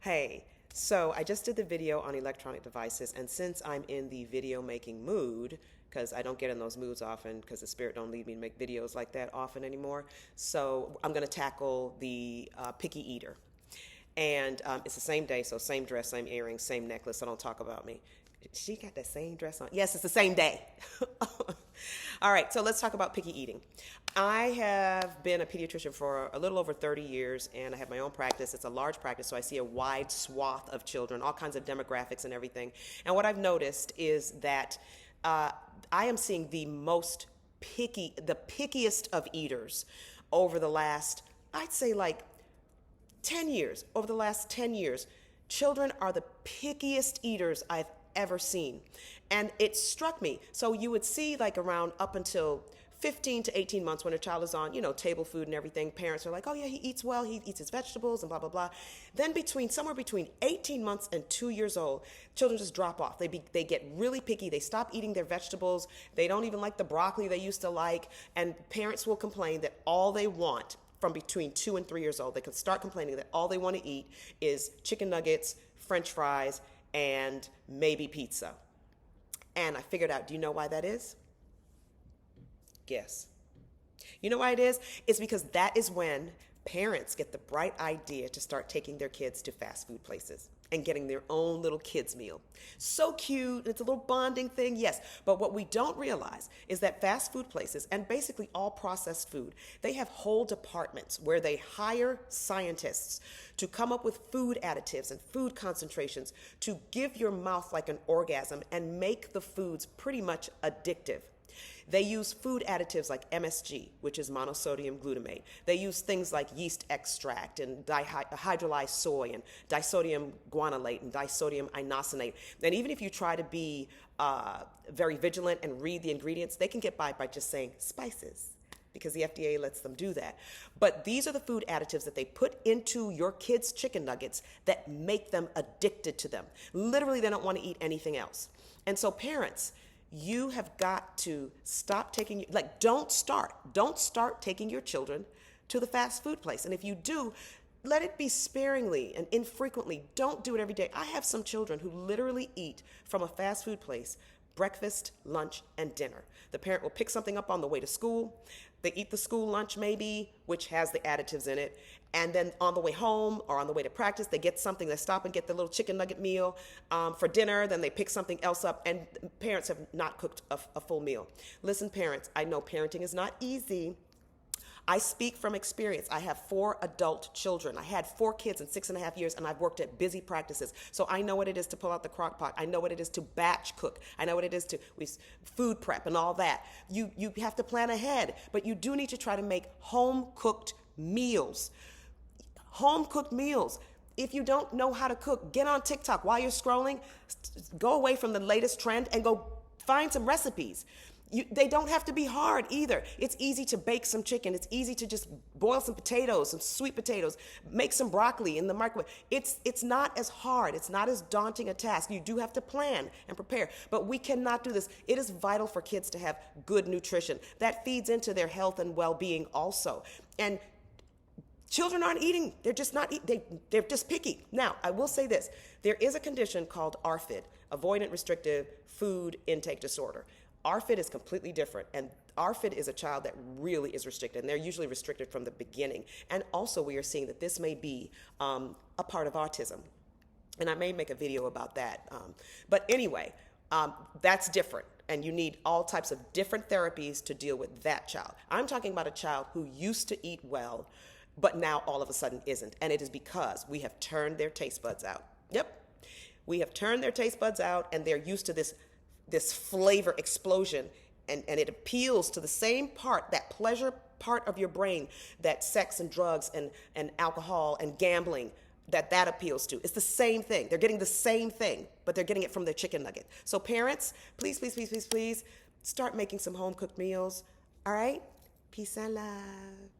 Hey, so I just did the video on electronic devices, and since I'm in the video making mood, because I don't get in those moods often because the spirit don't lead me to make videos like that often anymore, so I'm going to tackle the picky eater. And it's the same day, so same dress, same earrings, same necklace, so don't talk about me. She got that same dress on. Yes, it's the same day. All right, so let's talk about picky eating. I have been a pediatrician for a little over 30 years, and I have my own practice. It's a large practice, so I see a wide swath of children, all kinds of demographics and everything. And what I've noticed is that I am seeing the pickiest of eaters over the last, I'd say like 10 years. Over the last 10 years, children are the pickiest eaters I've ever seen. And it struck me. So you would see like around up until 15 to 18 months when a child is on, table food and everything, parents are like, oh yeah, he eats well, he eats his vegetables and blah, blah, blah. Then somewhere between 18 months and 2 years old, children just drop off. They get really picky. They stop eating their vegetables. They don't even like the broccoli they used to like. And parents will complain that all they want from between 2 and 3 years old, they can start complaining that all they want to eat is chicken nuggets, French fries, and maybe pizza. And I figured out, do you know why that is? Guess. You know why it is? It's because that is when parents get the bright idea to start taking their kids to fast food places and getting their own little kids meal. So cute. It's a little bonding thing, yes. But what we don't realize is that fast food places, and basically all processed food, they have whole departments where they hire scientists to come up with food additives and food concentrations to give your mouth like an orgasm and make the foods pretty much addictive. They use food additives like MSG, which is monosodium glutamate. They use things like yeast extract and hydrolyzed soy and disodium guanylate and disodium inosinate. And even if you try to be very vigilant and read the ingredients, they can get by just saying spices, because the FDA lets them do that. But these are the food additives that they put into your kids' chicken nuggets that make them addicted to them. Literally, they don't want to eat anything else. And so parents, you have got to stop taking, don't start taking your children to the fast food place. And if you do, let it be sparingly and infrequently. Don't do it every day. I have some children who literally eat from a fast food place breakfast, lunch, and dinner. The parent will pick something up on the way to school. They eat the school lunch maybe, which has the additives in it. And then on the way home or on the way to practice, they get something. They stop and get the little chicken nugget meal for dinner. Then they pick something else up. And parents have not cooked a full meal. Listen, parents, I know parenting is not easy. I speak from experience. I have 4 adult children. I had 4 kids in 6.5 years, and I've worked at busy practices. So I know what it is to pull out the crock pot. I know what it is to batch cook. I know what it is to food prep and all that. You have to plan ahead, but you do need to try to make home-cooked meals. Home-cooked meals. If you don't know how to cook, get on TikTok while you're scrolling. Go away from the latest trend and go find some recipes. They don't have to be hard either. It's easy to bake some chicken. It's easy to just boil some potatoes, some sweet potatoes, make some broccoli in the microwave. It's not as hard. It's not as daunting a task. You do have to plan and prepare, but we cannot do this. It is vital for kids to have good nutrition. That feeds into their health and well-being also. And children aren't eating. They're just not eating. They're just picky. Now, I will say this. There is a condition called ARFID, Avoidant Restrictive Food Intake Disorder. ARFID is completely different, and ARFID is a child that really is restricted, and they're usually restricted from the beginning. And also we are seeing that this may be a part of autism, and I may make a video about that. But anyway, that's different, and you need all types of different therapies to deal with that child. I'm talking about a child who used to eat well, but now all of a sudden isn't, and it is because we have turned their taste buds out. Yep, we have turned their taste buds out, and they're used to this flavor explosion, and it appeals to the same part, that pleasure part of your brain that sex and drugs and alcohol and gambling, that appeals to. It's the same thing. They're getting the same thing, but they're getting it from their chicken nugget. So parents, please, please, please, please, please start making some home-cooked meals. All right? Peace and love.